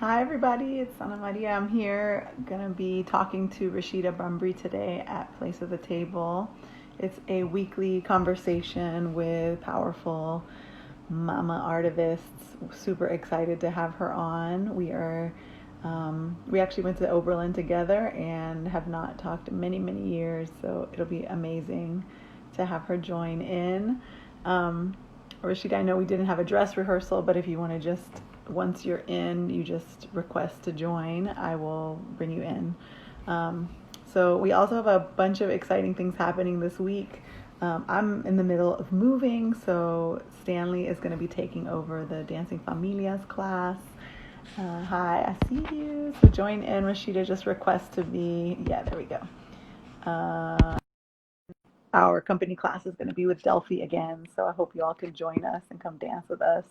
Hi everybody, it's Ana Maria. I'm here going to be talking to Rashida Bumbray today at Place of the Table. It's a weekly conversation with powerful mama artists. Super excited to have her on. We actually went to Oberlin together and have not talked in many, many years, so it'll be amazing to have her join in. Rashida, I know we didn't have a dress rehearsal, but if you want to just, once you're in, you just request to join, I will bring you in. So we also have a bunch of exciting things happening this week. I'm in the middle of moving, so Stanley is going to be taking over the Dancing Familias class. Hi, I see you. So join in. Rashida just request to be, yeah, there we go. Our company class is going to be with Delphi again, so I hope you all can join us and come dance with us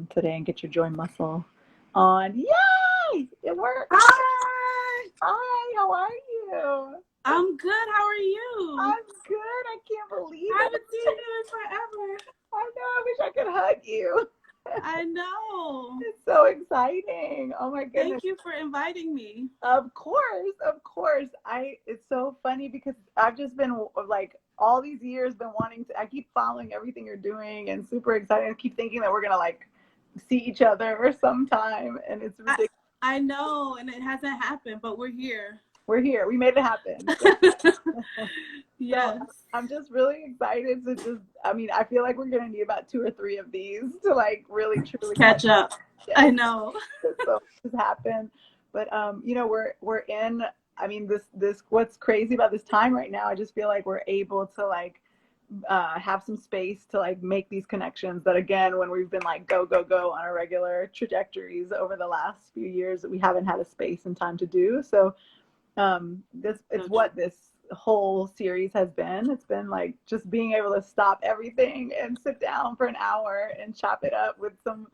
today and get your joy muscle on. Yay! It worked. Hi! Hi, how are you? I'm good. How are you? I'm good. I can't believe I it. haven't seen you in forever. I know. I wish I could hug you. I know. It's so exciting. Oh my goodness. Thank you for inviting me. Of course, of course. It's so funny because I've just been like all these years been wanting to, I keep following everything you're doing and super excited. I keep thinking that we're gonna like see each other sometime, and it's ridiculous. I know, and it hasn't happened, but we're here. We're here. We made it happen. Yes. So I'm just really excited to just, I feel like we're gonna need about 2 or 3 of these to like really truly catch up. Yes. I know. So this happened. But we're in, this what's crazy about this time right now, I just feel like we're able to like have some space to like make these connections that, again, when we've been like go on our regular trajectories over the last few years, that we haven't had a space and time to do. So what this whole series has been. It's been like just being able to stop everything and sit down for an hour and chop it up with some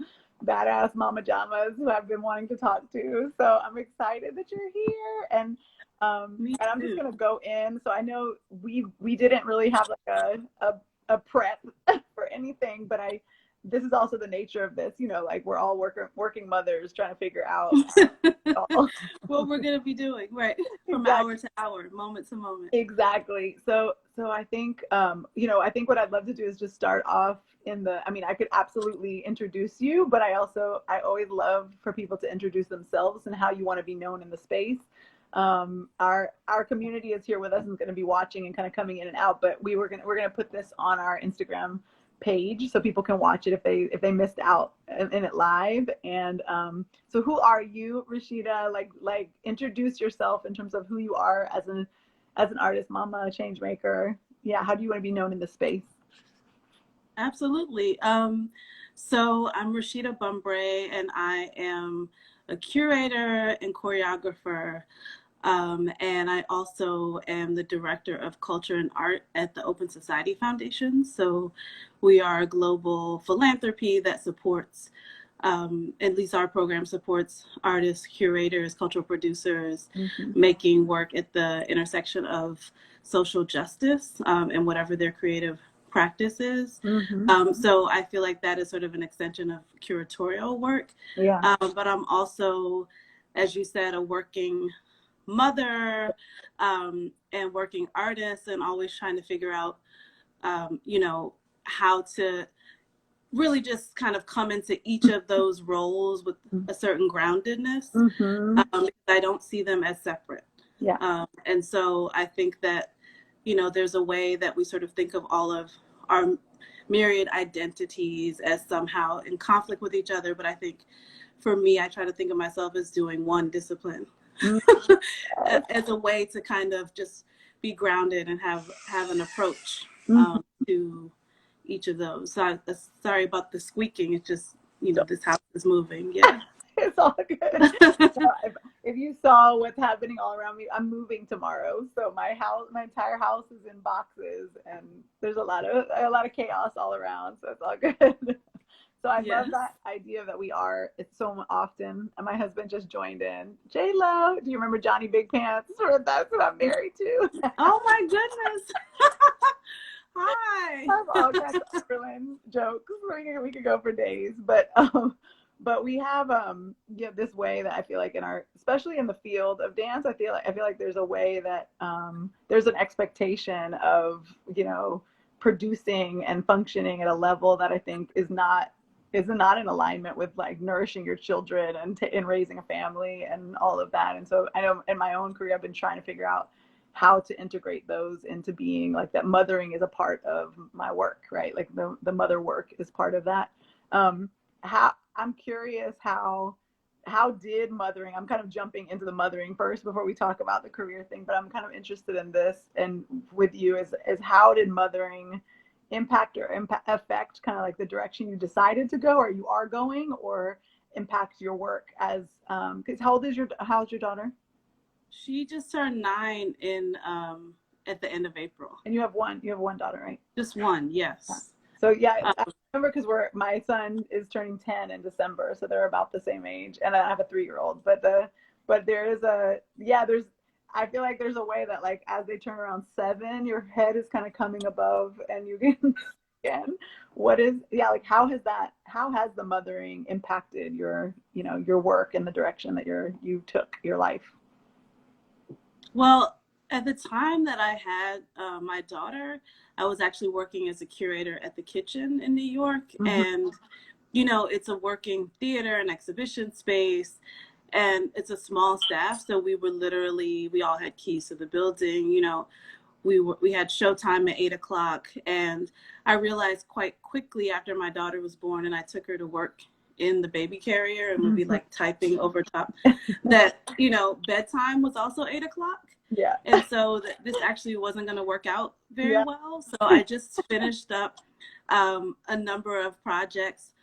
badass mama jamas who I've been wanting to talk to. So I'm excited that you're here, and I'm just gonna go in. So I know we didn't really have like a prep for anything, but this is also the nature of this, like we're all working mothers trying to figure out what we're going to be doing, right? From exactly. Hour to hour, moment to moment. Exactly. So I think, I think what I'd love to do is just start off I could absolutely introduce you, but I always love for people to introduce themselves and how you want to be known in the space. Our community is here with us and is going to be watching and kind of coming in and out, but we're going to put this on our Instagram page so people can watch it if they missed out in it live. And so who are you, Rashida? Like introduce yourself in terms of who you are as an artist, mama, change maker. Yeah, how do you want to be known in this space? Absolutely. So I'm Rashida Bumbray, and I am a curator and choreographer. And I also am the director of culture and art at the Open Society Foundation. So we are a global philanthropy that supports, at least our program supports artists, curators, cultural producers, making work at the intersection of social justice and whatever their creative practice is. So I feel like that is sort of an extension of curatorial work. Yeah. But I'm also, as you said, a working mother and working artist, and always trying to figure out how to really just kind of come into each of those roles with a certain groundedness. Because I don't see them as separate. And so I think that there's a way that we sort of think of all of our myriad identities as somehow in conflict with each other, but I think for me, I try to think of myself as doing one discipline as a way to kind of just be grounded and have an approach to each of those. So sorry about the squeaking. It's just, this house is moving. Yeah. It's all good. So if you saw what's happening all around me, I'm moving tomorrow. So my entire house is in boxes, and there's a lot of chaos all around. So it's all good. So I love that idea that it's so often, and my husband just joined in. J-Lo, do you remember Johnny Big Pants? That's what I'm married to. Oh my goodness. Hi. I have all kinds of Berlin jokes. We could go for days, but but we have this way that I feel like in our, especially in the field of dance, I feel like there's a way that there's an expectation of, you know, producing and functioning at a level that I think is not in alignment with like nourishing your children and raising a family and all of that. And so I know in my own career I've been trying to figure out how to integrate those into being like that. Mothering is a part of my work, right? Like the mother work is part of that. How I'm curious how did mothering, I'm kind of jumping into the mothering first before we talk about the career thing, but I'm kind of interested in this and with you is how did mothering impact or affect kind of like the direction you decided to go or you are going, or impact your work as because how's your daughter? She just turned 9 in at the end of April. And you have one daughter, right? Just one, yes. Yeah. So yeah, I remember because my son is turning 10 in December, so they're about the same age, and I have a 3-year-old. But there is I feel like there's a way that like as they turn around 7, your head is kind of coming above, and you can again. Like how has the mothering impacted your work and the direction that you took your life? Well, at the time that I had my daughter, I was actually working as a curator at the Kitchen in New York. Mm-hmm. And, it's a working theater and exhibition space, and it's a small staff. So we all had keys to the building. We had showtime at 8:00, and I realized quite quickly after my daughter was born and I took her to work in the baby carrier and would be like typing over top that, bedtime was also 8:00. Yeah. And so this actually wasn't going to work out very well. So I just finished up a number of projects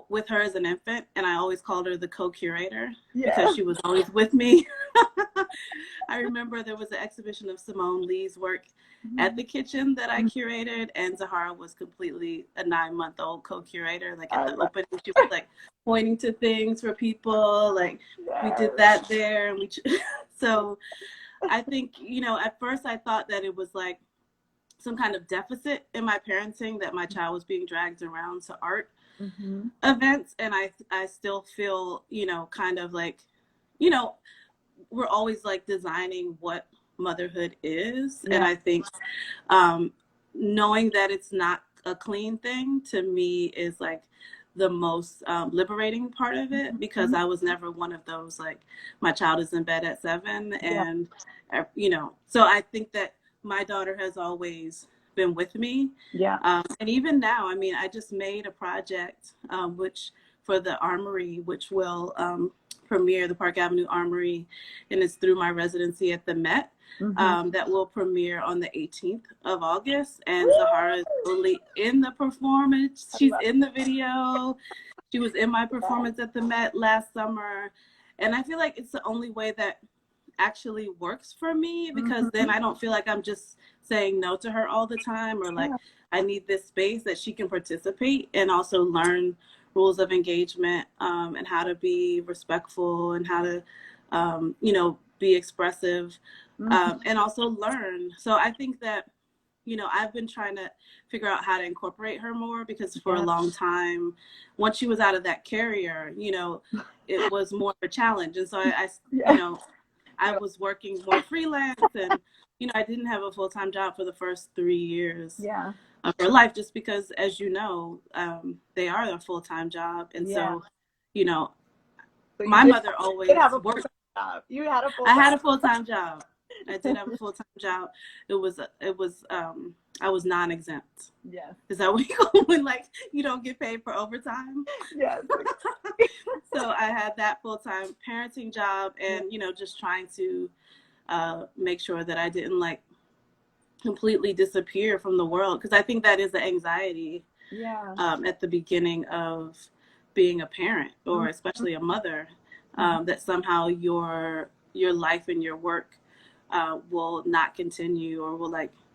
with her as an infant, and I always called her the co-curator because she was always with me. I remember there was an exhibition of Simone Lee's work at the Kitchen that I curated, and Zahara was completely a 9-month-old co-curator. Like at the opening, she was like pointing to things for people. Like we did that there, and so I think, at first I thought that it was like some kind of deficit in my parenting, that my child was being dragged around to art events. And I still feel, kind of like, we're always like designing what motherhood is. Yeah. And I think knowing that it's not a clean thing to me is like the most liberating part of it, because I was never one of those, like, my child is in bed at 7 and, so I think that my daughter has always been with me. Yeah. And even now, I mean, I just made a project, for the Armory, which will premiere, the Park Avenue Armory, and it's through my residency at the Met. That will premiere on the 18th of August. And Zahara is totally in the performance. She's in the video. She was in my performance at the Met last summer. And I feel like it's the only way that actually works for me, because then I don't feel like I'm just saying no to her all the time, or like I need this space that she can participate and also learn rules of engagement, and how to be respectful and how to, be expressive, and also learn. So I think that, I've been trying to figure out how to incorporate her more, because for a long time, once she was out of that carrier, it was more of a challenge. And so I was working more freelance, and, I didn't have a full-time job for the first 3 years of her life, just because, as they are a full-time job. And so, my mother always worked. You had a full-time job. I had a full-time job. I did have a full-time job. It was I was non-exempt. Yes. Is that what you call when, like, you don't get paid for overtime? Yes. So I had that full-time parenting job, and, just trying to make sure that I didn't, like, completely disappear from the world. Because I think that is the anxiety at the beginning of being a parent, or especially a mother, that somehow your life and your work will not continue, or will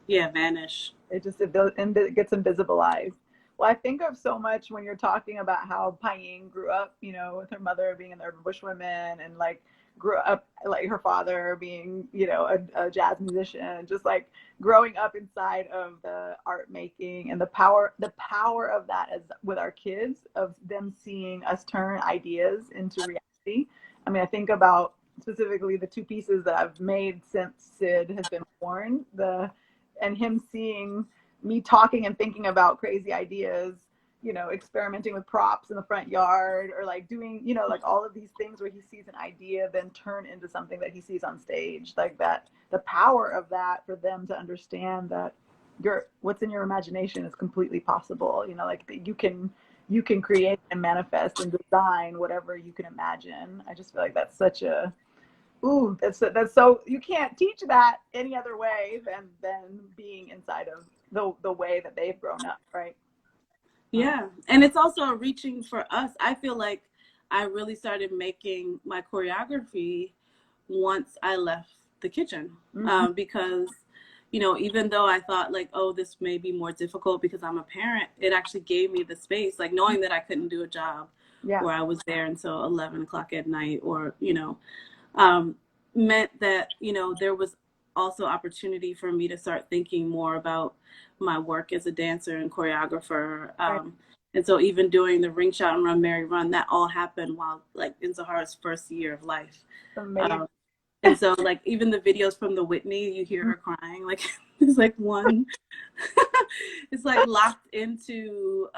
vanish. It gets invisibilized. Well, I think of so much when you're talking about how Paying grew up, you know, with her mother being an urban bushwoman, and like grew up like her father being, you know, a jazz musician, just like growing up inside of the art making and the power of that is with our kids, of them seeing us turn ideas into reality. I mean, I think about specifically the two pieces that I've made since Sid has been born, and him seeing me talking and thinking about crazy ideas, you know, experimenting with props in the front yard, or like doing, you know, like all of these things where he sees an idea then turn into something that he sees on stage, like that, the power of that for them to understand that what's in your imagination is completely possible, you know, like you can create and manifest and design whatever you can imagine. I just feel like that's such a that's so, you can't teach that any other way than being inside of the way that they've grown up, right? Yeah, and it's also reaching for us. I feel like I really started making my choreography once I left the kitchen, because, you know, even though I thought like, oh, this may be more difficult because I'm a parent, it actually gave me the space, like knowing that I couldn't do a job where I was there until 11 o'clock at night, or, you know, meant that, you know, there was also opportunity for me to start thinking more about my work as a dancer and choreographer. And so even doing the Ring Shout and Run Mary Run, that all happened while like in Zahara's first year of life. And so like even the videos from the Whitney, you hear her crying, like it's like one, it's like locked into,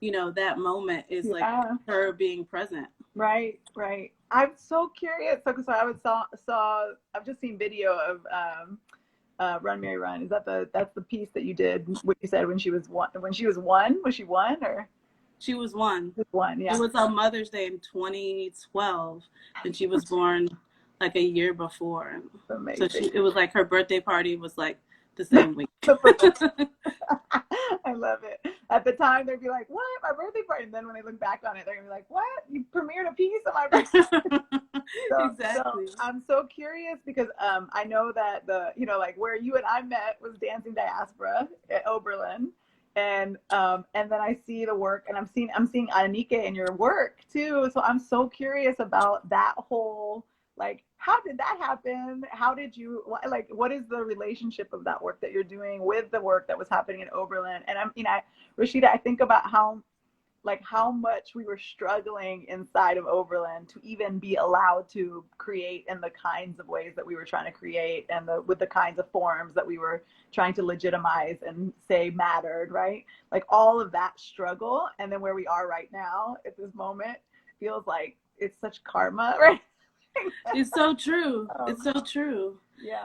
you know, that moment is like her being present. Right. I'm so curious. So I've just seen video of Run Mary Run. Is that's the piece that you did? What you said when she was one? Was she one, or? She was one. Yeah. It was on Mother's Day in 2012, and she was born like a year before. Amazing. So it was like her birthday party was like the same week. I love it. At the time, they'd be like, "What? My birthday party?" And then when they look back on it, they're gonna be like, "What? You premiered a piece on my birthday?" Exactly. So I'm so curious because I know that like where you and I met was Dancing Diaspora at Oberlin, and then I see the work, and I'm seeing Anike in your work too. So I'm so curious about that whole, like, how did that happen? How did you, like, what is the relationship of that work that you're doing with the work that was happening in Oberlin? And Rashida, I think about how much we were struggling inside of Oberlin to even be allowed to create in the kinds of ways that we were trying to create, and with the kinds of forms that we were trying to legitimize and say mattered, right? Like all of that struggle, and then where we are right now at this moment feels like it's such karma, right? It's so true. It's so true.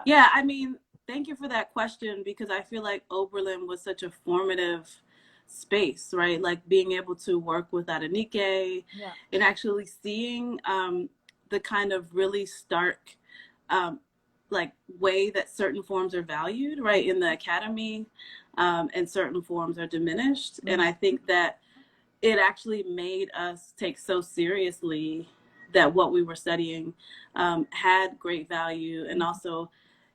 Yeah. I mean, thank you for that question, because I feel like Oberlin was such a formative space, right? Like being able to work with Adenike and actually seeing the kind of really stark like way that certain forms are valued, right, in the academy, and certain forms are diminished. And I think that it actually made us take so seriously that what we were studying had great value, and also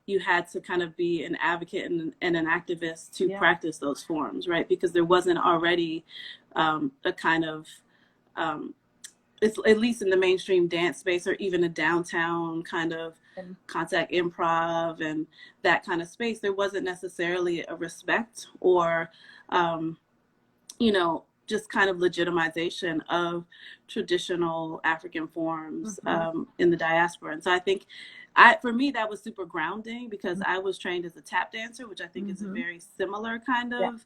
you had to kind of be an advocate and an activist to practice those forms, right? Because there wasn't already a kind of, it's at least in the mainstream dance space, or even a downtown kind of contact improv and that kind of space, there wasn't necessarily a respect or, you know, just kind of legitimization of traditional African forms in the diaspora. And so I think for me, that was super grounding, because I was trained as a tap dancer, which I think is a very similar kind of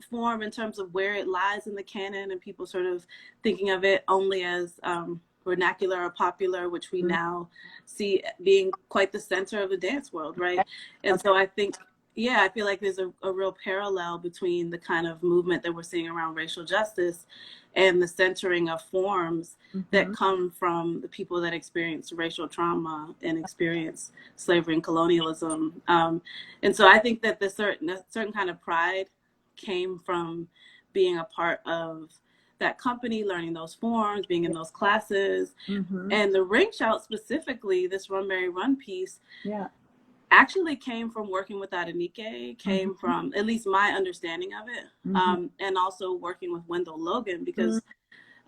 form in terms of where it lies in the canon, and people sort of thinking of it only as vernacular or popular, which we now see being quite the center of the dance world, right? And so I think, I feel like there's a real parallel between the kind of movement that we're seeing around racial justice and the centering of forms that come from the people that experience racial trauma and experience slavery and colonialism. And so I think that a certain kind of pride came from being a part of that company, learning those forms, being in those classes. And the Ring Shout specifically, this Run Mary Run piece, actually came from working with Adenike, came from at least my understanding of it, and also working with Wendell Logan, because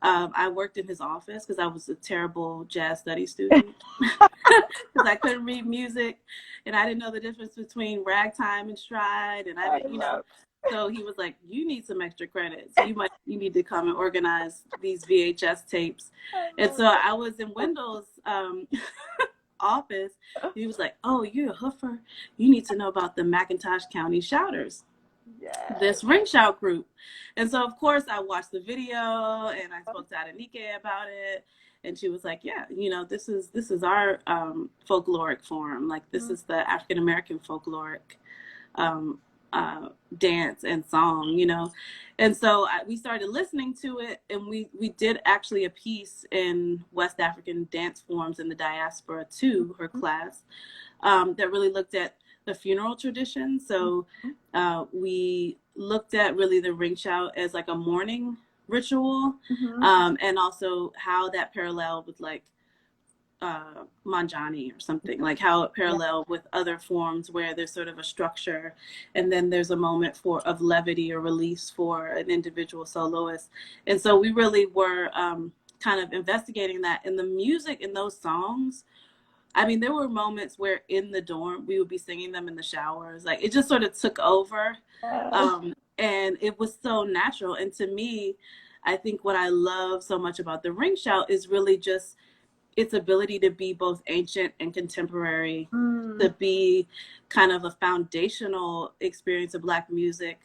I worked in his office because I was a terrible jazz studies student because I couldn't read music and I didn't know the difference between ragtime and stride, and I didn't, so he was like, you need some extra credits. You need to come and organize these VHS tapes. And so I was in Wendell's office. He was like, oh, you're a hoofer. You need to know about the McIntosh County Shouters. Yes. This ring shout group. And so, of course, I watched the video and I spoke to Adenike about it. And she was like, yeah, this is our folkloric form. Like, this is the African-American folkloric dance and song, And so we started listening to it, and we did actually a piece in West African dance forms in the diaspora to her class that really looked at the funeral tradition. So we looked at really the ring shout as like a mourning ritual, and also how that paralleled with like Manjani or something, like how it paralleled with other forms where there's sort of a structure and then there's a moment of levity or release for an individual soloist. And so we really were kind of investigating that in the music in those songs. I mean, there were moments where in the dorm we would be singing them in the showers. Like, it just sort of took over, and it was so natural. And to me, I think what I love so much about the ring shout is really just its ability to be both ancient and contemporary, to be kind of a foundational experience of Black music.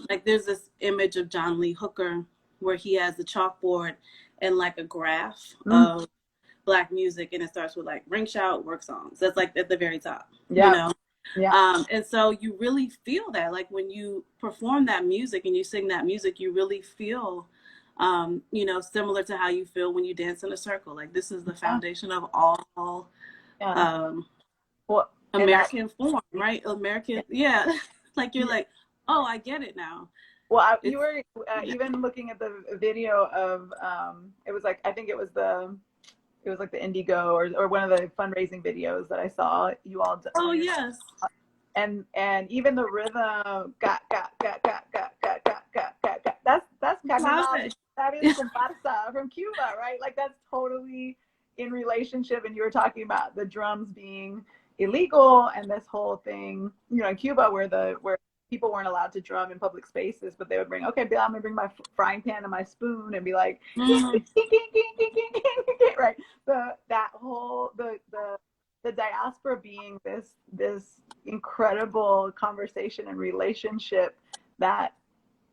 Like, there's this image of John Lee Hooker where he has the chalkboard and like a graph of Black music, and it starts with like ring shout, work songs. That's like at the very top, and so you really feel that, like, when you perform that music and you sing that music, you really feel similar to how you feel when you dance in a circle. Like, this is the foundation of all American form, right? American, like, you're like, oh, I get it now. Well, you were even looking at the video of it was like, I think it was like the Indigo or one of the fundraising videos that I saw you all. Oh yes. And even the rhythm, got. That's Caminal. That is comparsa from Cuba, right? Like, that's totally in relationship. And you were talking about the drums being illegal and this whole thing, in Cuba where people weren't allowed to drum in public spaces, but they would bring, okay, Bill, I'm gonna bring my frying pan and my spoon and be like, right? The diaspora being this incredible conversation and relationship that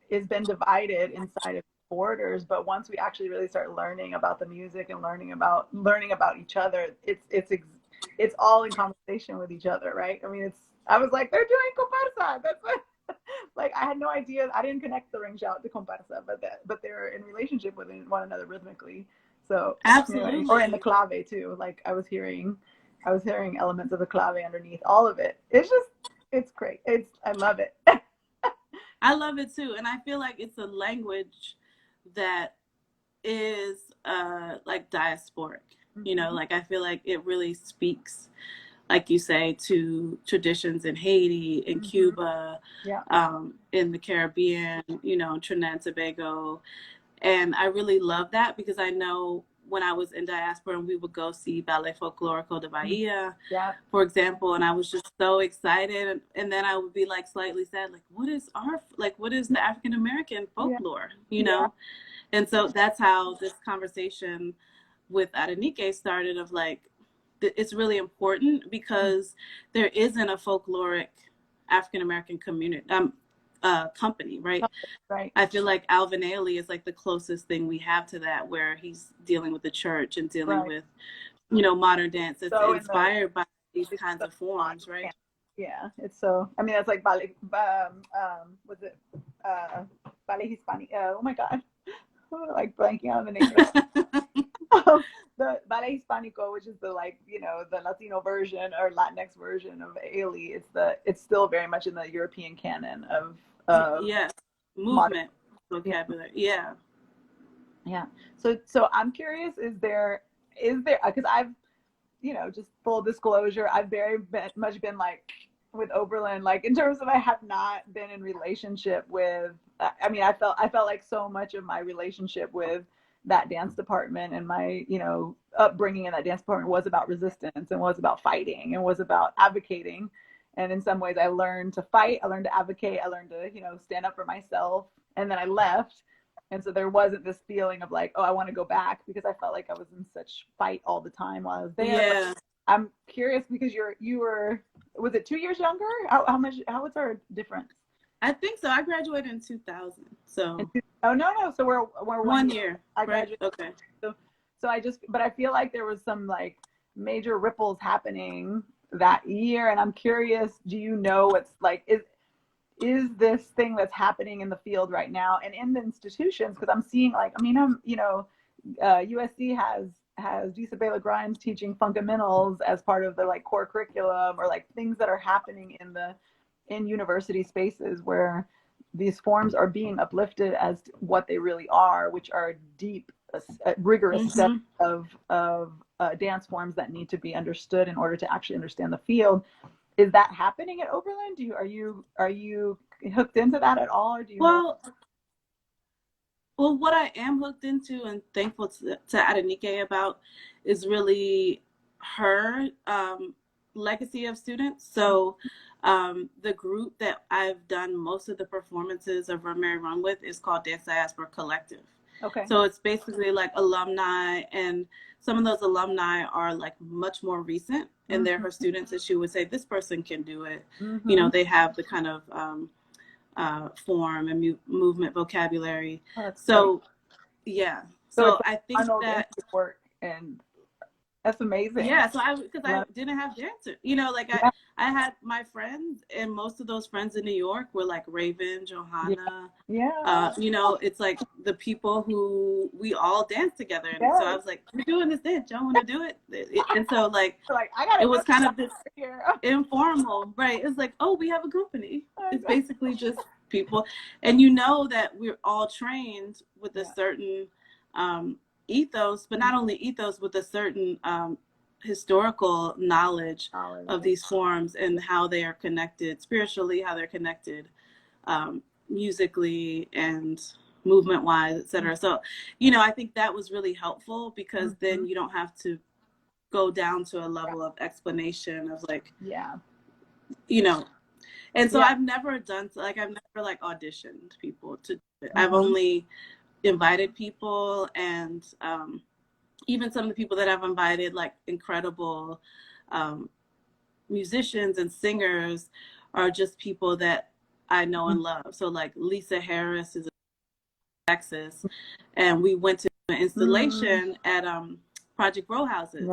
has been divided inside of borders, but once we actually really start learning about the music and learning about each other, it's all in conversation with each other, right? I mean, I was like, they're doing comparsa. That's what, like, I had no idea. I didn't connect the ring shout to comparsa, but they're in relationship with one another rhythmically. So absolutely, or in the clave too. Like, I was hearing elements of the clave underneath all of it. It's great. I love it. I love it too, and I feel like it's a language that is like diasporic. Like, I feel like it really speaks, like you say, to traditions in Haiti, in Cuba, in the Caribbean, Trinidad and Tobago. And I really love that because I know when I was in diaspora and we would go see Ballet Folklorico de Bahia, for example, and I was just so excited. And then I would be like slightly sad, like, what is the African American folklore, And so that's how this conversation with Adenike started, of like, it's really important because there isn't a folkloric African American community company, right? Right. I feel like Alvin Ailey is like the closest thing we have to that, where he's dealing with the church and dealing with, modern dance that's inspired by these kinds of forms, right? Yeah, it's so. I mean, that's like ballet. Was it ballet Hispanic? Oh my God, I'm like blanking on the name. The ballet hispanico, which is the the Latino version or Latinx version of Ailey. It's still very much in the European canon of movement vocabulary. Yeah. So I'm curious, is there because just full disclosure, I've much been like with Oberlin, like in terms of I have not been in relationship with, I mean, I felt like so much of my relationship with that dance department and my, upbringing in that dance department was about resistance and was about fighting and was about advocating. And in some ways I learned to fight, I learned to advocate, I learned to, stand up for myself. And then I left. And so there wasn't this feeling of like, oh, I want to go back, because I felt like I was in such fight all the time while I was there. Yeah. But I'm curious because you were, was it 2 years younger? How was our difference? I think so. I graduated in 2000. So. Oh, no. So we're 1 year. I graduated. Right? Okay. So but I feel like there was some like major ripples happening that year. And I'm curious, do you know what's like, is this thing that's happening in the field right now and in the institutions? Because I'm seeing like, USC has Gisabella Grimes teaching fundamentals as part of the like core curriculum, or like things that are happening in university spaces where these forms are being uplifted as what they really are, which are deep, rigorous set of dance forms that need to be understood in order to actually understand the field. Is that happening at Oberlin? Are you hooked into that at all, or do you? Well, what I am hooked into and thankful to Adenike about is really her legacy of students. So the group that I've done most of the performances of Run Mary Run with is called Dance Diaspora Collective. Okay. So it's basically like alumni, and some of those alumni are like much more recent, and they're her students, and she would say, this person can do it. They have the kind of form and movement vocabulary. Oh, so yeah. So I think that work, and that's amazing. Yeah. So I didn't have dancers, I had my friends, and most of those friends in New York were like Raven, Johanna. Yeah. It's like the people who we all dance together. And so I was like, we're doing this dance. Y'all want to do it? And so it was kind of this informal, right? It's like, oh, we have a company. It's basically just people. And that we're all trained with a certain ethos, but not only ethos, with a certain historical knowledge of these forms and how they are connected spiritually, how they're connected musically and movement wise, etc. So, I think that was really helpful, because then you don't have to go down to a level of explanation of like, and so I've never done I've never auditioned people to do it. I've only invited people, and even some of the people that I've invited, like incredible musicians and singers, are just people that I know and love. So like Lisa Harris is in Texas, and we went to an installation at Project Row Houses.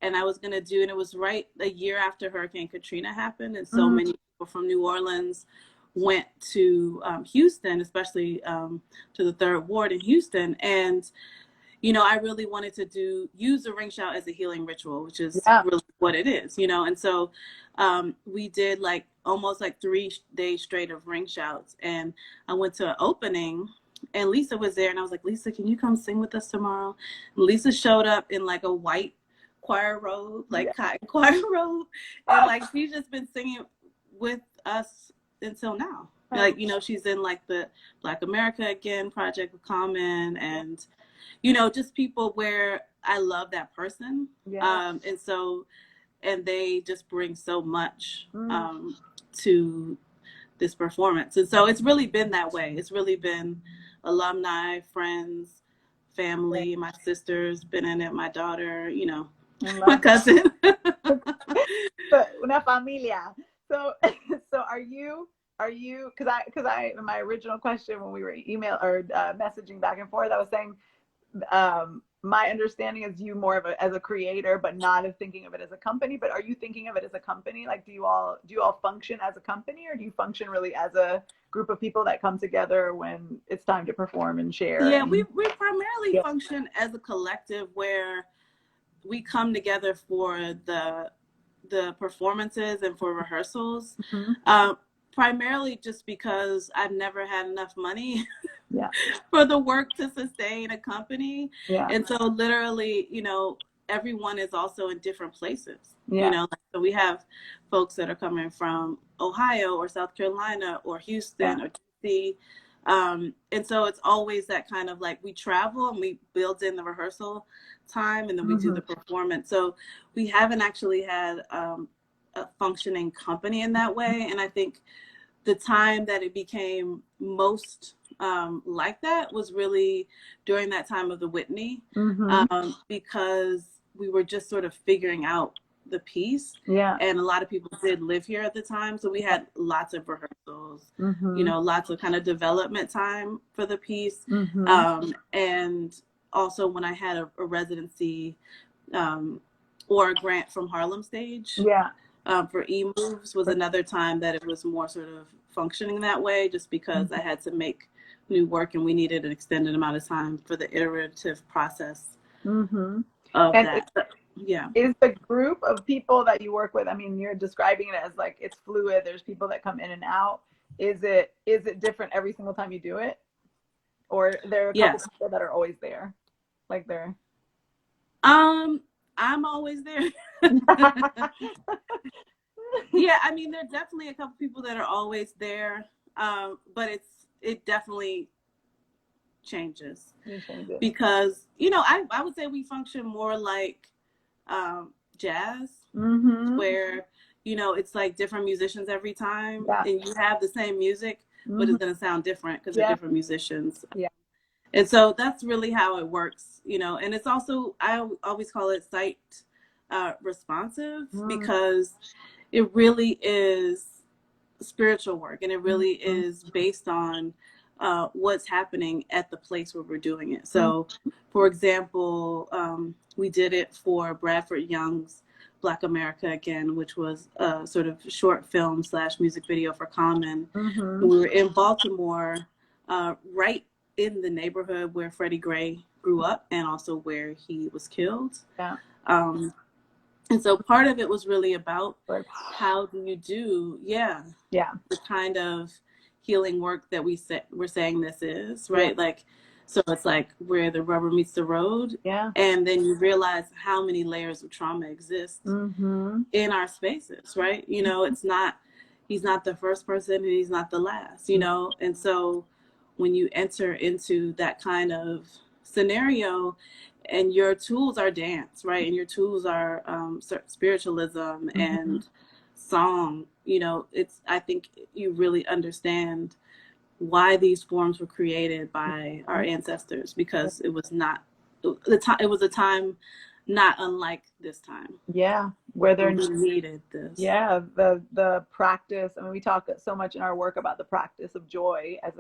And I was gonna do, and it was right a year after Hurricane Katrina happened, and so many people from New Orleans went to Houston, especially to the 3rd Ward in Houston. And I really wanted to use the ring shout as a healing ritual, which is really what it is, and so we did almost 3 days straight of ring shouts. And I went to an opening, and Lisa was there, and I was like, Lisa, can you come sing with us tomorrow? And Lisa showed up in a white choir robe, cotton choir robe, and she's just been singing with us until now. She's in the Black America Again Project with Common, and just people where I love that person. And they just bring so much to this performance. And so it's really been that way. It's really been alumni, friends, family. My sister's been in it, my daughter, my cousin. Una familia. So are you, because I in my original question when we were messaging back and forth, I was saying my understanding is you more of as a creator, but not of thinking of it as a company. But are you thinking of it as a company? Do you all function as a company, or do you function really as a group of people that come together when it's time to perform and share? Yeah, we primarily function as a collective where we come together for the performances and for rehearsals. Primarily just because I've never had enough money for the work to sustain a company. And so literally, everyone is also in different places. You know, like, so we have folks that are coming from Ohio or South Carolina or Houston or DC. And so it's always that kind of like, we travel and we build in the rehearsal time and then we do the performance. So we haven't actually had a functioning company in that way. And I think the time that it became most like that was really during that time of the Whitney, because we were just sort of figuring out the piece. And a lot of people did live here at the time. So we had lots of rehearsals, you know, lots of kind of development time for the piece. And also when I had a residency or a grant from Harlem Stage for E-Moves was another time that it was more sort of functioning that way, just because I had to make new work and we needed an extended amount of time for the iterative process of that. Is the group of people that you work with, I mean, you're describing it as like it's fluid, there's people that come in and out. Is it different every single time you do it? Or there are a couple people that are always there? Like they're I'm always there. I mean, there are definitely a couple people that are always there, but it definitely changes. Because, you know, I would say we function more like jazz, where, you know, it's like different musicians every time, and you have the same music, but it's going to sound different because they're different musicians. And so that's really how it works, you know. And it's also, I always call it site responsive, because it really is spiritual work, and it really is based on what's happening at the place where we're doing it. So, for example, we did it for Bradford Young's Black America Again, which was a sort of short film / music video for Common. We were in Baltimore, right in the neighborhood where Freddie Gray grew up and also where he was killed. And so part of it was really about how do you do, the kind of healing work that we're saying this is, right? Like, so it's like where the rubber meets the road. And then you realize how many layers of trauma exist in our spaces, right? You know, he's not the first person and he's not the last, you know? And so when you enter into that kind of scenario and your tools are dance, right? And your tools are spiritualism and song, you know, I think you really understand why these forms were created by our ancestors, because it was a time not unlike this time. Where they needed this. The practice. I mean, we talk so much in our work about the practice of joy as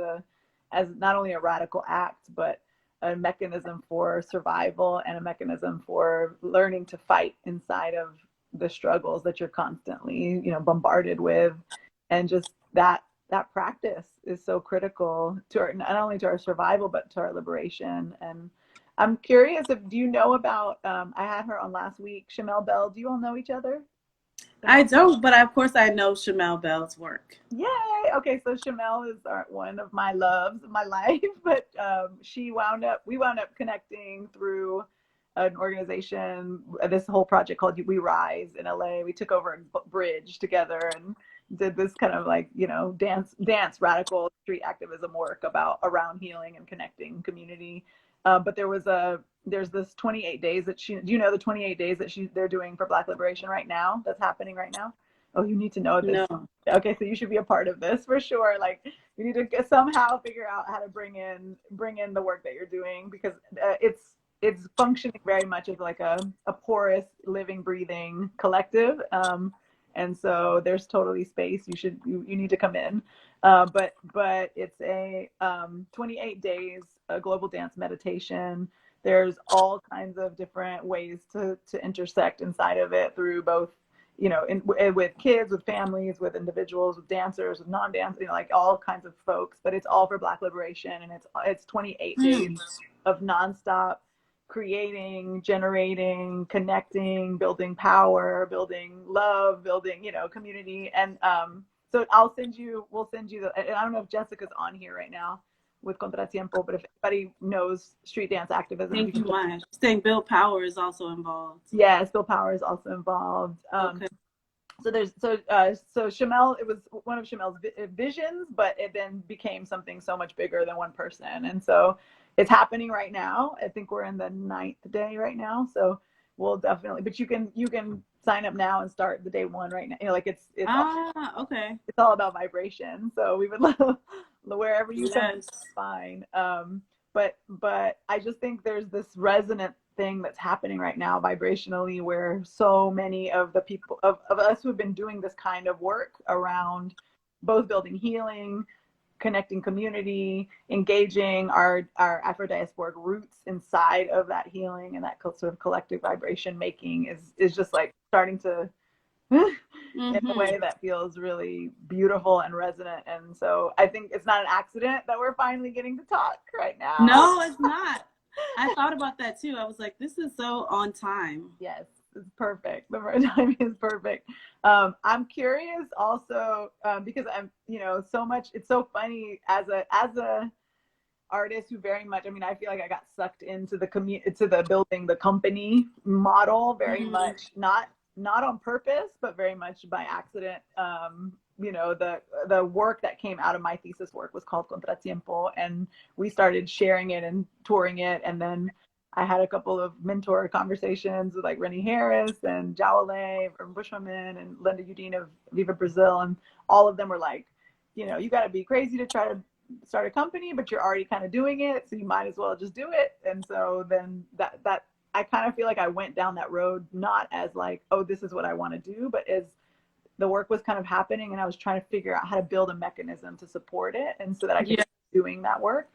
not only a radical act, but a mechanism for survival and a mechanism for learning to fight inside of the struggles that you're constantly, you know, bombarded with. And just that practice is so critical to not only to our survival, but to our liberation. And I'm curious do you know about, I had her on last week, Shamel Bell. Do you all know each other? I don't, but of course I know Shamel Bell's work. Yay! Okay, so Shamel is one of my loves of my life, but we wound up connecting through an organization, this whole project called We Rise in LA. We took over a bridge together and did this kind of like, you know, dance radical street activism work around healing and connecting community. But there's this 28 days that do you know the 28 days that they're doing for Black liberation right now, that's happening right now? Oh, you need to know this. No. Okay, so you should be a part of this for sure. Like, you need to somehow figure out how to bring in the work that you're doing, because it's functioning very much as like a porous, living, breathing collective. And so there's totally space. You need to come in. But it's a 28 days, a global dance meditation. There's all kinds of different ways to intersect inside of it through both, you know, with kids, with families, with individuals, with dancers, with non-dancers, you know, like all kinds of folks. But it's all for Black liberation, and it's 28 days of nonstop creating, generating, connecting, building power, building love, building, you know, community. And so we'll send you and I don't know if Jessica's on here right now, with Contratiempo, but if anybody knows street dance activism. Thank you much. Saying Bill Power is also involved. Yes, Bill Power is also involved. Okay. So there's so Shamel, it was one of Shamel's visions, but it then became something so much bigger than one person. And so it's happening right now. I think we're in the 9th day right now. So we'll definitely, but you can sign up now and start the day one right now. You know, like it's okay. It's all about vibration. So we would love wherever you come, fine. But I just think there's this resonant thing that's happening right now vibrationally, where so many of the people of us who have been doing this kind of work around both building healing, connecting community, engaging our Afro-diasporic roots inside of that healing and that sort of collective vibration making is just like starting to in a way that feels really beautiful and resonant. And so I think it's not an accident that we're finally getting to talk right now. No, it's not. I thought about that too. I was like, this is so on time. Yes, it's perfect. The timing is perfect. I'm curious also because I'm, so much. It's so funny as a artist who very much. I mean, I feel like I got sucked into the building the company model very much, not on purpose, but very much by accident. The work that came out of my thesis work was called Contratiempo, and we started sharing it and touring it. And then I had a couple of mentor conversations with like Rennie Harris and Jawale from Bushwoman and Linda Udine of Viva Brazil. And all of them were like, you got to be crazy to try to start a company, but you're already kind of doing it. So you might as well just do it. And so then that I kind of feel like I went down that road, not as like, oh, this is what I want to do, but as the work was kind of happening and I was trying to figure out how to build a mechanism to support it. And so that I could keep doing that work.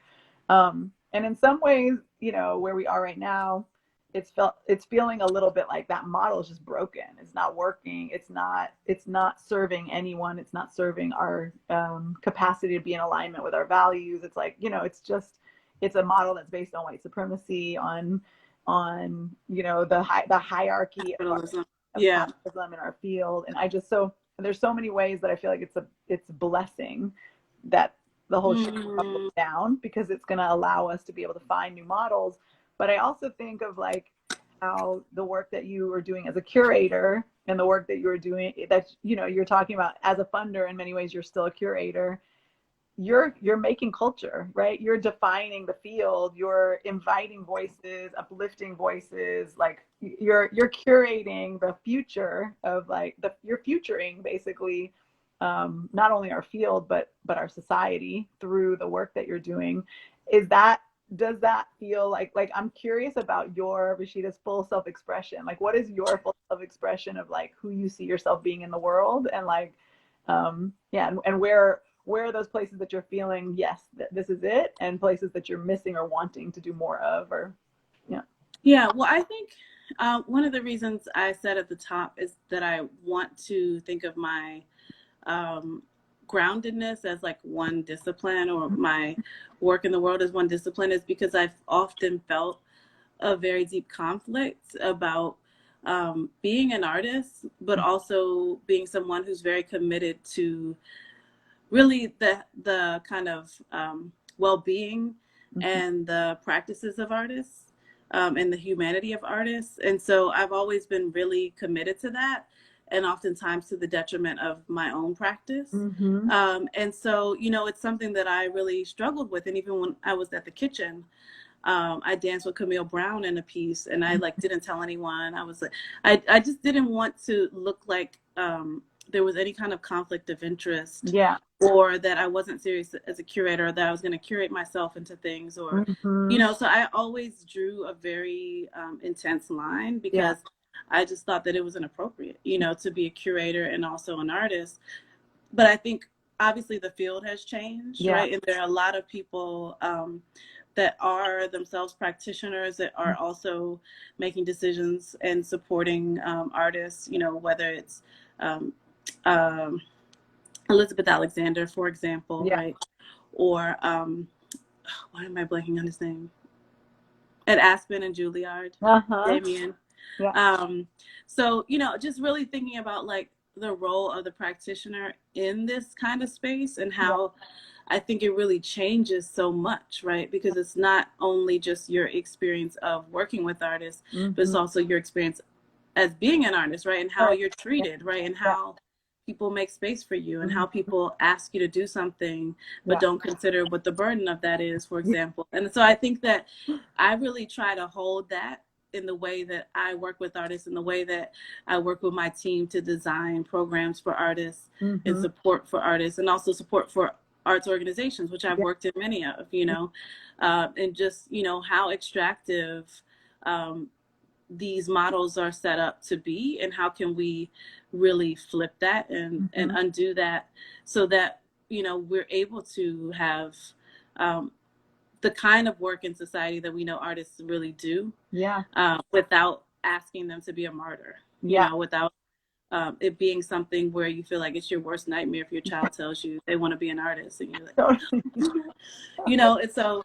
And in some ways, where we are right now, it's feeling a little bit like that model is just broken. It's not working. It's not serving anyone. It's not serving our capacity to be in alignment with our values. It's like, it's a model that's based on white supremacy, on the hierarchy of capitalism in our field. And there's so many ways that I feel like it's a blessing that the whole shit goes down, because it's going to allow us to be able to find new models. But I also think of like how the work that you were doing as a curator and the work that you were doing that, you're talking about as a funder, in many ways, you're still a curator. You're making culture, right? You're defining the field, you're inviting voices, uplifting voices, like you're curating the future of like you're futuring basically not only our field but our society through the work that you're doing. Does that feel like I'm curious about your Rashida's full self-expression? Like, what is your full self-expression of like who you see yourself being in the world, and like and where are those places that you're feeling, yes, this is it, and places that you're missing or wanting to do more of, or well, I think one of the reasons I said at the top is that I want to think of my groundedness as like one discipline, or my work in the world as one discipline, is because I've often felt a very deep conflict about being an artist, but also being someone who's very committed to really the kind of well-being and the practices of artists and the humanity of artists. And so I've always been really committed to that, and oftentimes to the detriment of my own practice. And so, it's something that I really struggled with. And even when I was at the kitchen, I danced with Camille Brown in a piece, and I didn't tell anyone. I was like, I just didn't want to look like there was any kind of conflict of interest, or that I wasn't serious as a curator, or that I was going to curate myself into things, or so I always drew a very intense line, because I just thought that it was inappropriate, to be a curator and also an artist. But I think obviously the field has changed, right? And there are a lot of people that are themselves practitioners that are also making decisions and supporting artists, whether it's Elizabeth Alexander, for example, right? Or why am I blanking on his name? At Aspen and Juilliard, Damien. So, just really thinking about like the role of the practitioner in this kind of space, and how I think it really changes so much, right? Because it's not only just your experience of working with artists, but it's also your experience as being an artist, right? And how you're treated, right? And how people make space for you, and how people ask you to do something but don't consider what the burden of that is, for example. And so I think that I really try to hold that in the way that I work with artists, in the way that I work with my team to design programs for artists and support for artists, and also support for arts organizations, which I've worked in many of, you know, and just, you know, how extractive these models are set up to be, and how can we really flip that and undo that, so that, you know, we're able to have the kind of work in society that we know artists really do, without asking them to be a martyr, you know, without it being something where you feel like it's your worst nightmare if your child tells you they want to be an artist, and you're like, you know. And so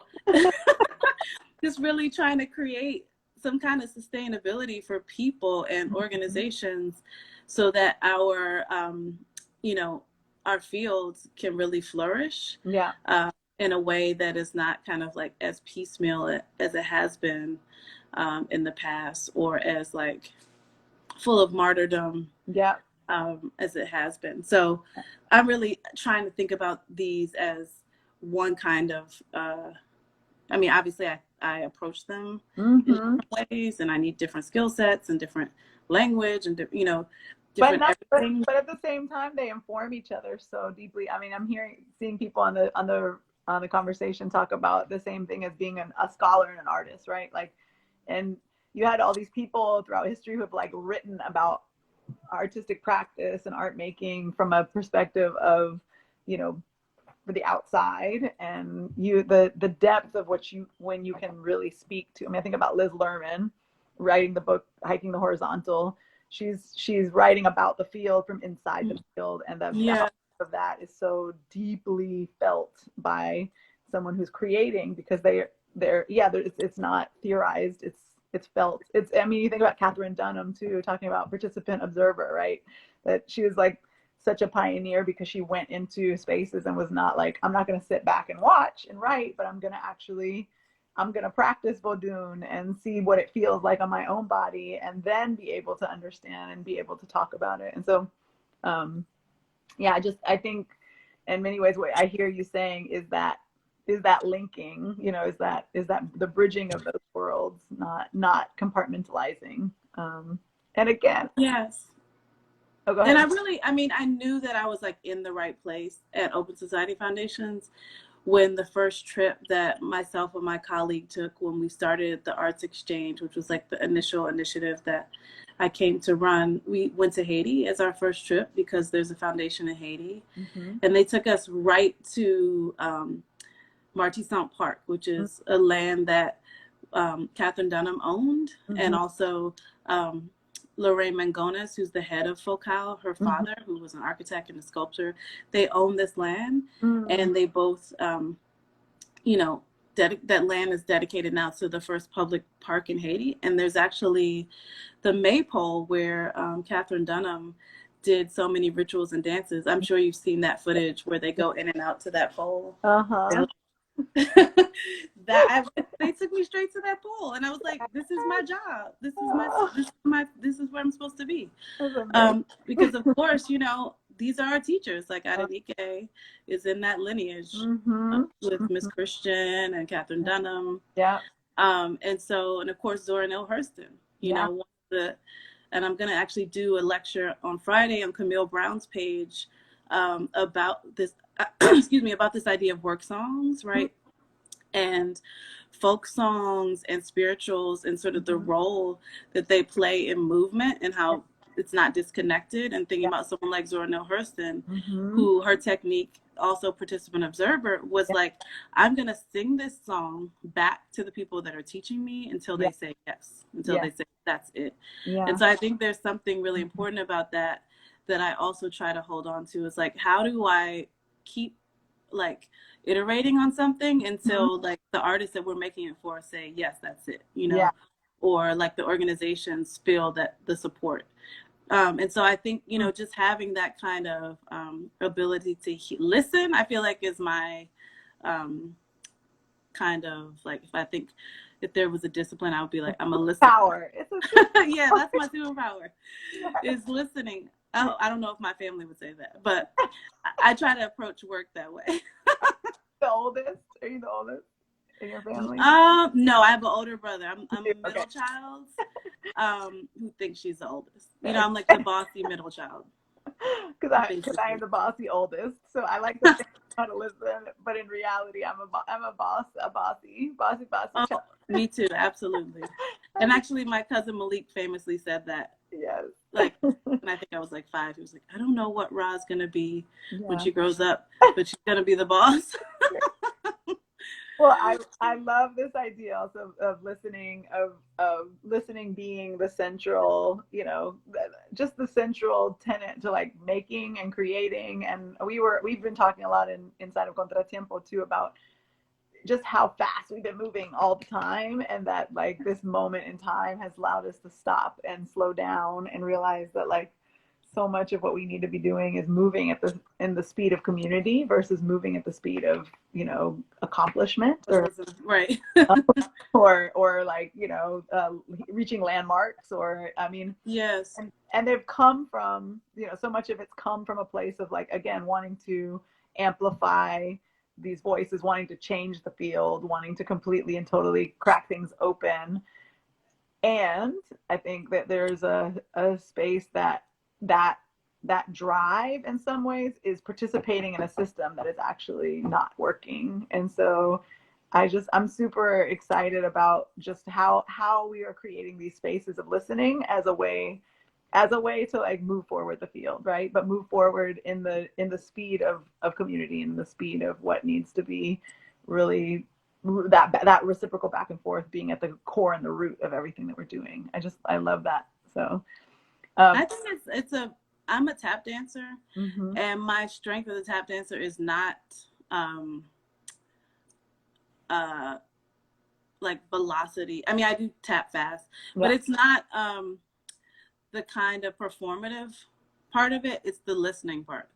just really trying to create some kind of sustainability for people and organizations, so that our you know, our fields can really flourish in a way that is not kind of like as piecemeal as it has been in the past, or as like full of martyrdom as it has been. So I'm really trying to think about these as one kind of I mean, obviously I approach them in different ways, and I need different skill sets and different language and, you know, different everything. But at the same time, they inform each other so deeply. I mean, I'm seeing people on the conversation talk about the same thing as being a scholar and an artist, right? Like, and you had all these people throughout history who have like written about artistic practice and art making from a perspective of, you know, for the outside, and the depth of when you can really speak to. I mean, I think about Liz Lerman writing the book Hiking the Horizontal. She's writing about the field from inside the field, and the value of that is so deeply felt by someone who's creating, because it's not theorized, it's felt. I mean, you think about Catherine Dunham too, talking about participant observer, right? That she was like such a pioneer because she went into spaces and was not like, I'm not going to sit back and watch and write, but I'm going to practice Vodun and see what it feels like on my own body, and then be able to understand and be able to talk about it. And so, I think in many ways what I hear you saying is that linking, you know, is that the bridging of those worlds, not compartmentalizing. And again, yes. Oh, go ahead. And I knew that I was like in the right place at Open Society Foundations when the first trip that myself and my colleague took when we started the Arts Exchange, which was like the initial initiative that I came to run. We went to Haiti as our first trip because there's a foundation in Haiti. And they took us right to Martissant Park, which is a land that Catherine Dunham owned, and also Lorraine Mangones, who's the head of Focal, her father, who was an architect and a sculptor. They own this land, and they both, you know, that land is dedicated now to the first public park in Haiti. And there's actually the maypole where Catherine Dunham did so many rituals and dances. I'm sure you've seen that footage where they go in and out to that pole. They took me straight to that pole, and I was like, this is my job. This is where I'm supposed to be. Because of course, you know, these are our teachers. Like Adenike is in that lineage with Miss Christian and Catherine Dunham. And so, and of course, Zora Neale Hurston, you know, and I'm going to actually do a lecture on Friday on Camille Brown's page about this, about this idea of work songs, right? And folk songs and spirituals, and sort of the role that they play in movement, and how it's not disconnected. And thinking about someone like Zora Neale Hurston, who her technique, also participant observer, was like, I'm going to sing this song back to the people that are teaching me until they say yes, until they say that's it. And so I think there's something really important about that I also try to hold on to. Is like, how do I keep like iterating on something until like the artists that we're making it for say, yes, that's it, you know, or like the organizations feel that the support. And so I think, you know, just having that kind of ability to listen, I feel like is my kind of like, if there was a discipline, I would be like, I'm a listener. Power. It's a yeah, that's my superpower, is listening. Oh, I don't know if my family would say that, but I try to approach work that way. The oldest? Are you the oldest in your family? No, I have an older brother. I'm a middle child who thinks she's the oldest. You know, I'm like the bossy middle child. Because I am the bossy oldest, so I like to think how to listen, but in reality, I'm a bossy child. Me too, absolutely. And actually, my cousin Malik famously said that. Yes. Like, and I think I was like 5. He was like, I don't know what Ra's gonna be when she grows up, but she's gonna be the boss. Well, I love this idea also of listening, of listening being the central, you know, just the central tenet to like making and creating. And we've been talking a lot inside of Contratiempo too about just how fast we've been moving all the time, and that like this moment in time has allowed us to stop and slow down and realize that like so much of what we need to be doing is moving at in the speed of community versus moving at the speed of, you know, accomplishment or right or like, you know, reaching landmarks, or I mean, yes, and they've come from, you know, so much of it's come from a place of like, again, wanting to amplify these voices, wanting to change the field, wanting to completely and totally crack things open. And I think that there's a space that drive in some ways is participating in a system that is actually not working. And so I'm super excited about just how we are creating these spaces of listening as a way to like move forward the field, right? But move forward in the speed of community and the speed of what needs to be really that reciprocal back and forth being at the core and the root of everything that we're doing. I love that. So I think I'm a tap dancer, mm-hmm. and my strength as a tap dancer is not like velocity. I mean, I do tap fast, but it's not the kind of performative part of it. It's the listening part.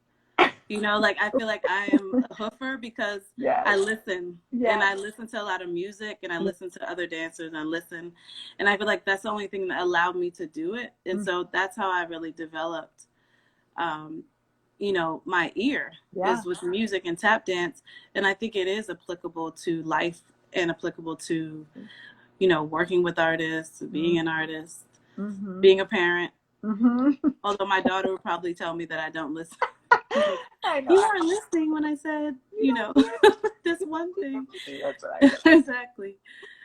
You know, like I feel like I am a hoofer because I listen, and I listen to a lot of music, and I listen to other dancers, and I listen, and I feel like that's the only thing that allowed me to do it. And so that's how I really developed, you know, my ear is with music and tap dance. And I think it is applicable to life and applicable to, you know, working with artists, being an artist, being a parent. Although my daughter would probably tell me that I don't listen. I know. You weren't listening when I said, you know, this one thing. That's right. Exactly.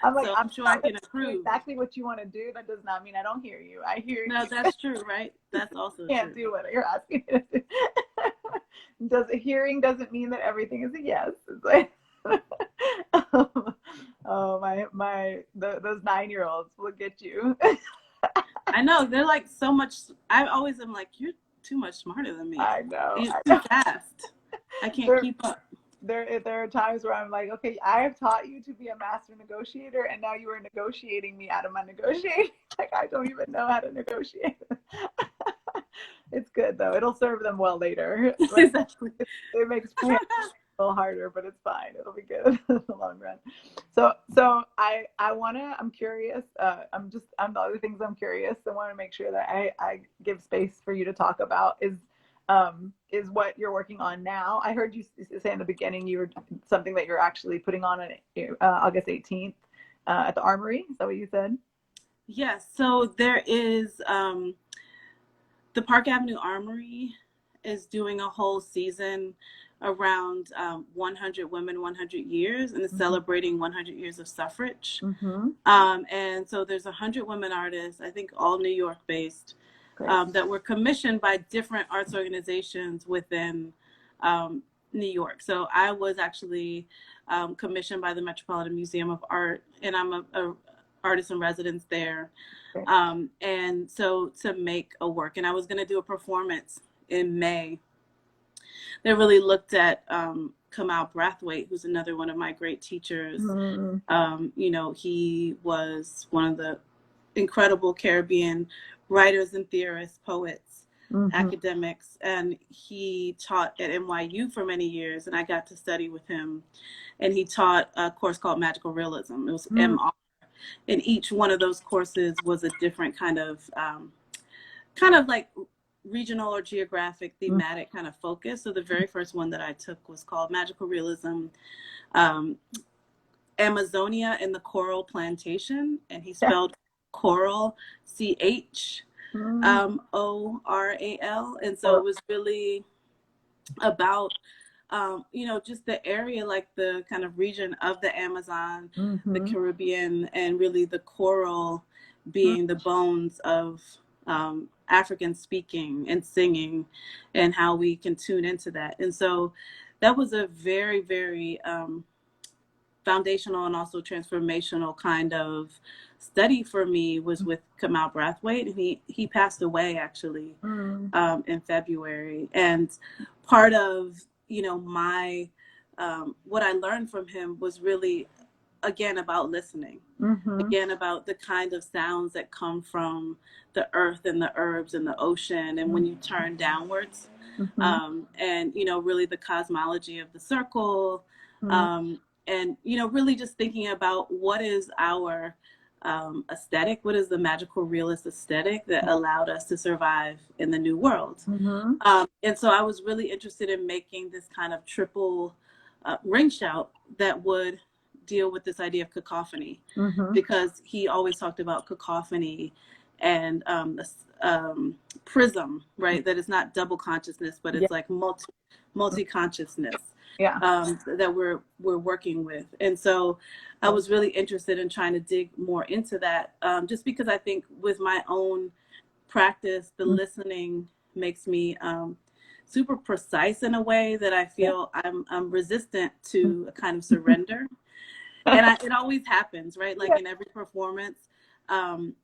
I'm like, so I'm sure I can approve. Exactly what you want to do. That does not mean I don't hear you. I hear you. No, that's true, right? That's also true. Can't do what you're asking me to do. Hearing doesn't mean that everything is a yes. It's like, oh those 9-year-olds will get you. I know, they're like so much. I always am like, you're too much smarter than me. I know. You're too fast. I can't keep up. There are times where I'm like, okay, I have taught you to be a master negotiator, and now you are negotiating me out of my negotiating. Like, I don't even know how to negotiate. It's good though. It'll serve them well later. Exactly. It makes me a little harder, but it's fine. It'll be good in the long run. So I'm curious. I'm the other things I'm curious. I want to make sure that I give space for you to talk about is what you're working on now. I heard you say in the beginning you were something that you're actually putting on August 18th at the Armory. Is that what you said? Yes. So there is the Park Avenue Armory is doing a whole season around 100 Women, 100 Years, and is celebrating 100 years of suffrage. And so there's 100 women artists, I think all New York based, that were commissioned by different arts organizations within New York. So I was actually commissioned by the Metropolitan Museum of Art, and I'm a artist in residence there. And so to make a work, and I was going to do a performance in May. They really looked at Kamal Brathwaite, who's another one of my great teachers. You know, he was one of the incredible Caribbean writers and theorists, poets, academics, and he taught at NYU for many years, and I got to study with him. And he taught a course called Magical Realism. It was MR, and each one of those courses was a different kind of like regional or geographic thematic kind of focus. So the very first one that I took was called Magical Realism, Amazonia and the Coral Plantation, and he spelled coral CHORAL, and so it was really about just the area, like the kind of region of the Amazon, the Caribbean, and really the coral being the bones of African speaking and singing, and how we can tune into that. And so that was a very, very foundational and also transformational kind of study for me, was with Kamau Brathwaite, and he passed away actually in February. And part of my what I learned from him was really, again, about listening, again, about the kind of sounds that come from the earth and the herbs and the ocean, and when you turn downwards, and really the cosmology of the circle, and really just thinking about what is our aesthetic, what is the magical realist aesthetic that allowed us to survive in the new world. And so I was really interested in making this kind of triple ring shout that would deal with this idea of cacophony, because he always talked about cacophony and prism, right? That it's not double consciousness, but it's like multi-consciousness. That we're working with. And so I was really interested in trying to dig more into that, just because I think with my own practice, the listening makes me super precise in a way that I feel I'm resistant to a kind of surrender. And it always happens, right? Like in every performance,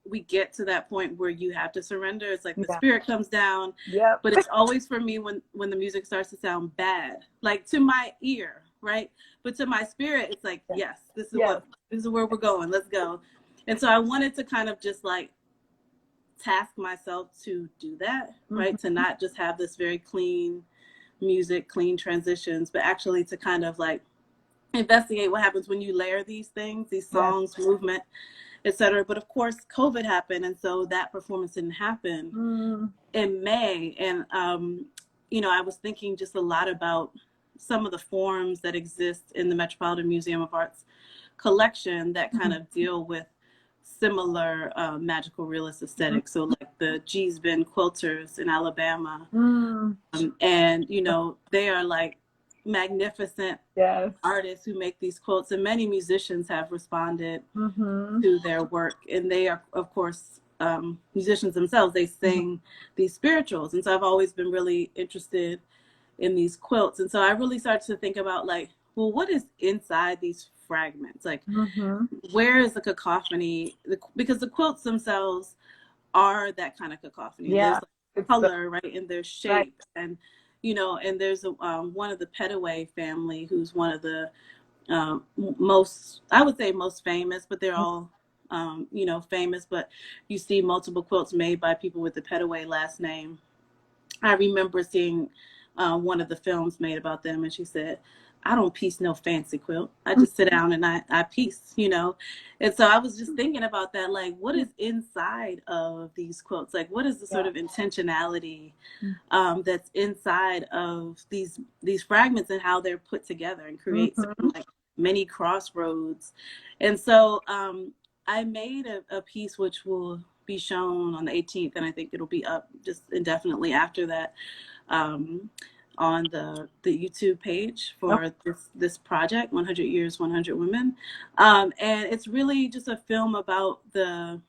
we get to that point where you have to surrender. It's like the spirit comes down, but it's always for me when the music starts to sound bad, like to my ear, right? But to my spirit, it's like, yes, this is where we're going. Let's go. And so I wanted to kind of just like task myself to do that, right? To not just have this very clean music, clean transitions, but actually to kind of like investigate what happens when you layer these things, these songs, movement, etc. But of course, COVID happened, and so that performance didn't happen in May. And I was thinking just a lot about some of the forms that exist in the Metropolitan Museum of Art's collection that kind of deal with similar magical realist aesthetics. So like the G's Bin quilters in Alabama, and they are like magnificent artists who make these quilts, and many musicians have responded to their work, and they are, of course, musicians themselves. They sing these spirituals, and so I've always been really interested in these quilts. And so I really started to think about like, well, what is inside these fragments? Like, where is the cacophony? Because the quilts themselves are that kind of cacophony. There's like color, right, and there's shape, and and there's one of the Petaway family who's one of the most famous, but they're all famous, but you see multiple quilts made by people with the Petaway last name. I remember seeing one of the films made about them, and she said, I don't piece no fancy quilt. I just sit down and I piece, And so I was just thinking about that, like, what is inside of these quilts? Like, what is the sort of intentionality that's inside of these fragments, and how they're put together and create like many crossroads. And so I made a piece which will be shown on the 18th, and I think it'll be up just indefinitely after that, on the YouTube page for this project, 100 Years, 100 Women. And it's really just a film about the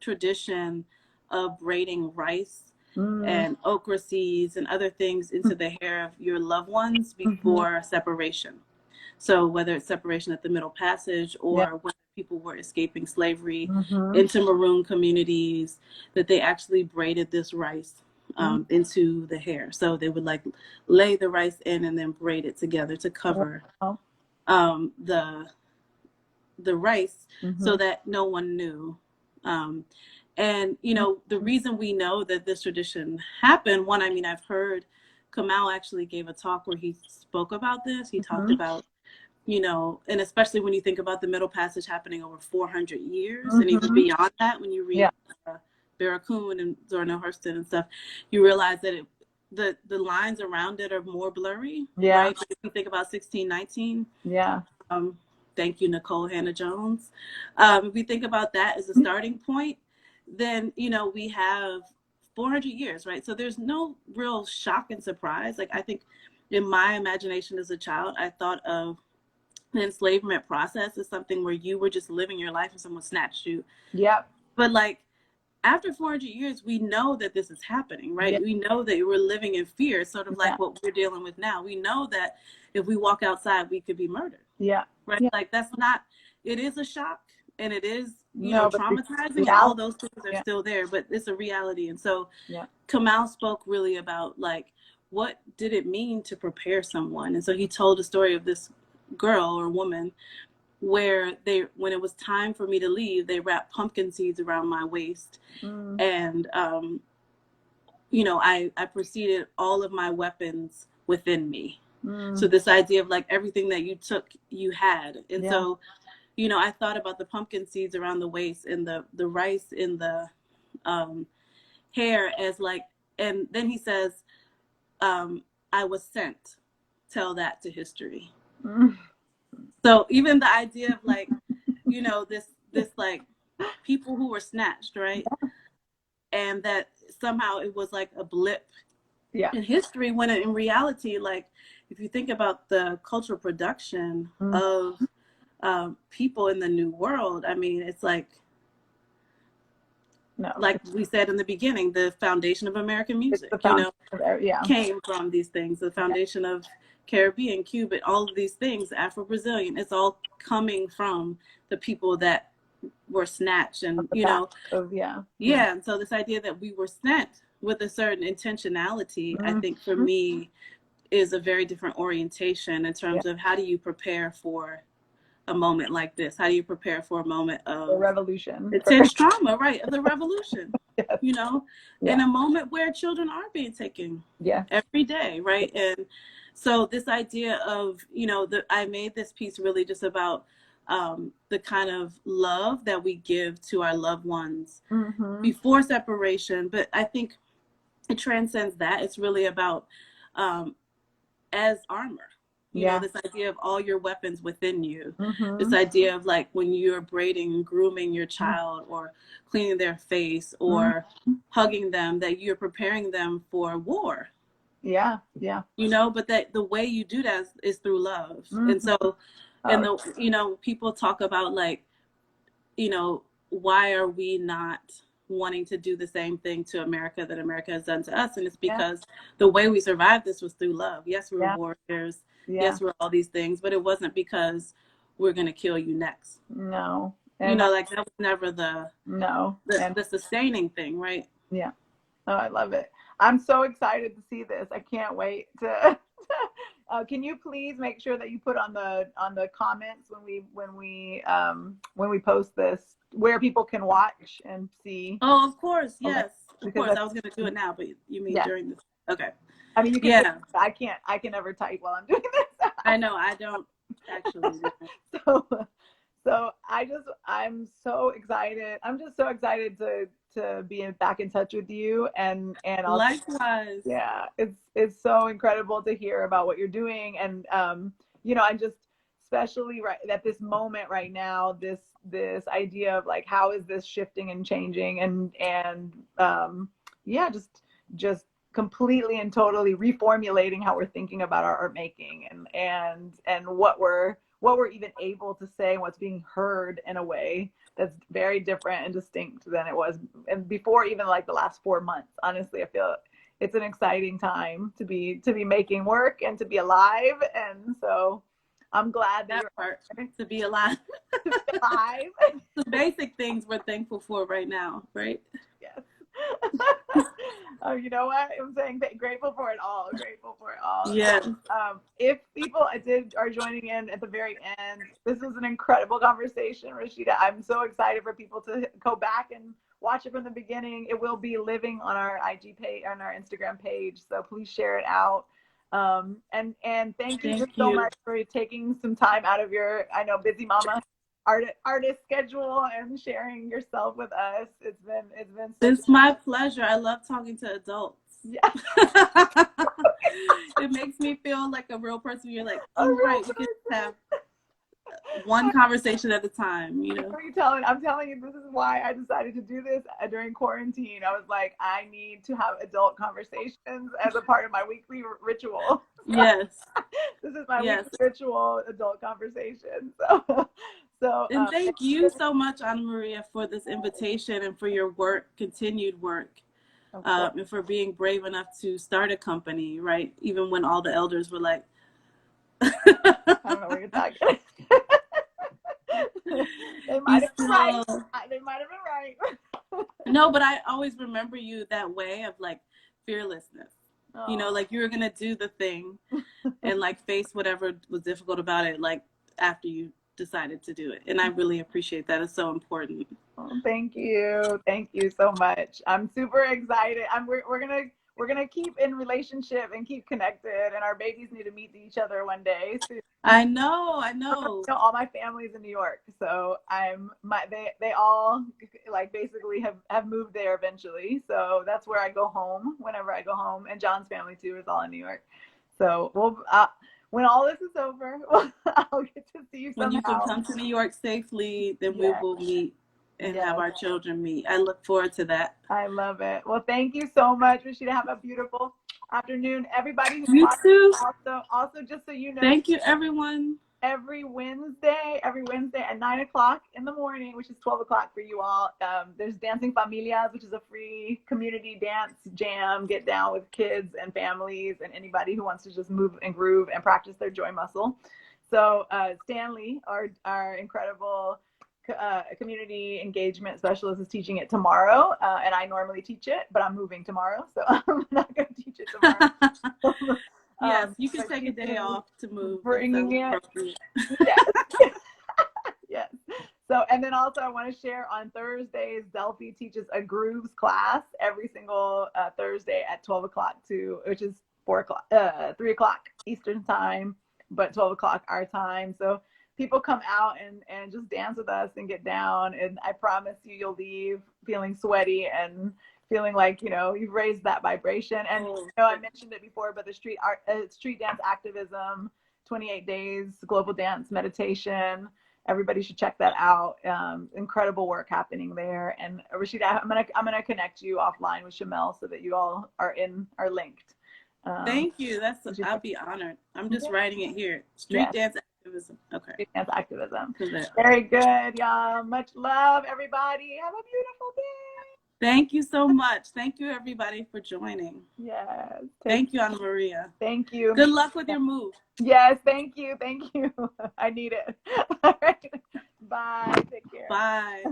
tradition of braiding rice and okra seeds and other things into the hair of your loved ones before separation. So whether it's separation at the Middle Passage, or whether people were escaping slavery into maroon communities, that they actually braided this rice into the hair. So they would like lay the rice in and then braid it together to cover the rice, so that no one knew And, you know, the reason we know that this tradition happened, one, I mean, I've heard Kamal actually gave a talk where he spoke about this. He talked about, you know, and especially when you think about the Middle Passage happening over 400 years, and even beyond that, when you read Barracoon and Zora Hurston and stuff, you realize that the lines around it are more blurry, right? But if you think about 1619, thank you, Nicole Hannah-Jones. If we think about that as a starting point, then, you know, we have 400 years, right? So there's no real shock and surprise. Like, I think in my imagination as a child, I thought of the enslavement process as something where you were just living your life and someone snatched you. But like, after 400 years, we know that this is happening, right? We know that we're living in fear, sort of like what we're dealing with now. We know that if we walk outside, we could be murdered. Right? Like, that's not, it is a shock, and it is, you know, traumatizing, and all those things are still there, but it's a reality. And so Kamal spoke really about, like, what did it mean to prepare someone? And so he told a story of this girl or woman where when it was time for me to leave, they wrapped pumpkin seeds around my waist. And, you know, I preceded all of my weapons within me. So this idea of, like, everything that you took, you had. And so, you know, I thought about the pumpkin seeds around the waist and the rice in the hair as, like, and then he says, I was sent, tell that to history. So even the idea of, like, you know, this like people who were snatched, right? And that somehow it was like a blip in history, when in reality, like, if you think about the cultural production of people in the New World, I mean, it's like, like we said in the beginning, the foundation of American music, you know, came from these things. The foundation of Caribbean, Cuban, all of these things, Afro-Brazilian, it's all coming from the people that were snatched. And, you know, and so this idea that we were sent with a certain intentionality, I think for me is a very different orientation in terms of how do you prepare for a moment like this? How do you prepare for a moment of the revolution, intense trauma, right? Of the revolution, you know, in a moment where children are being taken every day, right? And so this idea of, you know, I made this piece really just about the kind of love that we give to our loved ones before separation. But I think it transcends that. It's really about as armor. You know, this idea of all your weapons within you, this idea of, like, when you're braiding and grooming your child or cleaning their face or hugging them, that you're preparing them for war. You know, but that the way you do that is through love. And so, and the, you know, people talk about, like, you know, why are we not wanting to do the same thing to America that America has done to us? And it's because the way we survived this was through love. Yes, we were warriors. Yes, we're all these things, but it wasn't because we're going to kill you next. And you know, like, that was never the sustaining thing, right? Oh, I love it. I'm so excited to see this. I can't wait to can you please make sure that you put on the comments when we post this where people can watch and see? Oh, of course. Yes. Of course. I was going to do it now, but you mean during this? Okay. I mean, you can. I can never type while I'm doing this. I know. I don't actually. So I'm so excited. I'm just so excited to be back in touch with you, and likewise. Yeah, it's so incredible to hear about what you're doing, and you know, I'm just especially right at this moment right now, this idea of, like, how is this shifting and changing, and just completely and totally reformulating how we're thinking about our art making, and what we're even able to say, and what's being heard in a way that's very different and distinct than it was and before, even like the last 4 months. Honestly, I feel it's an exciting time to be making work and to be alive, and so I'm glad that you're to be alive. The basic things we're thankful for right now, right? Yes. Oh, you know what? I'm saying that grateful for it all. Grateful for it all. Yes. If people are joining in at the very end, this was an incredible conversation, Rashida. I'm so excited for people to go back and watch it from the beginning. It will be living on our IG page, on our Instagram page. So please share it out. And thank you just so much for taking some time out of your, I know, busy mama artist schedule and sharing yourself with us. It's been it's my pleasure. I love talking to adults. Yeah. It makes me feel like a real person. You're like, oh, right, we can have one conversation at a time, you know. I'm telling you, this is why I decided to do this during quarantine. I was like, I need to have adult conversations as a part of my weekly ritual. Yes. This is my weekly ritual, adult conversation. And thank you so much, Ana Maria, for this invitation and for your work, continued work, and for being brave enough to start a company, right? Even when all the elders were like, I don't know what you're talking about. They might have been right. They might have been right. No, but I always remember you that way of like fearlessness. Oh. You know, like you were going to do the thing and like face whatever was difficult about it, like after you decided to do it. And I really appreciate that. It's so important. Oh, thank you. Thank you so much. I'm super excited. We're gonna keep in relationship and keep connected, and our babies need to meet each other one day soon. I know. All my family's in New York, so they all like basically have moved there eventually. So that's where I go home whenever I go home, and John's family too is all in New York. So when all this is over, I'll get to see you somehow. When you can come to New York safely, then we will meet and have our children meet. I look forward to that. I love it. Well, thank you so much, Rashida. Have a beautiful afternoon. Everybody who's you too. Also, just so you know. Thank you, everyone. Every Wednesday at 9 o'clock in the morning, which is 12 o'clock for you all, there's Dancing Familias, which is a free community dance jam. Get down with kids and families and anybody who wants to just move and groove and practice their joy muscle. So Stanley, our incredible community engagement specialist, is teaching it tomorrow, and I normally teach it, but I'm moving tomorrow, so I'm not going to teach it tomorrow. Yes, you can take a day off to move. Bringing it. Yes. Yes. So, and then also I want to share on Thursdays, Delphi teaches a grooves class every single Thursday at 12 o'clock which is 3 o'clock Eastern time, but 12 o'clock our time. So people come out and just dance with us and get down. And I promise you'll leave feeling sweaty and feeling like, you've raised that vibration. And, I mentioned it before, but the street dance activism, 28 days, global dance meditation, everybody should check that out. Incredible work happening there. And Rashida, I'm gonna connect you offline with Shamel so that you all are linked. Thank you. I'll be honored. I'm just writing it here. Street dance activism. Okay. Street dance activism. Very good, y'all. Much love, everybody. Have a beautiful day. Thank you so much. Thank you, everybody, for joining. Yes. Thank you, Ana Maria. Thank you. Good luck with your move. Yes, thank you. Thank you. I need it. All right. Bye. Take care. Bye.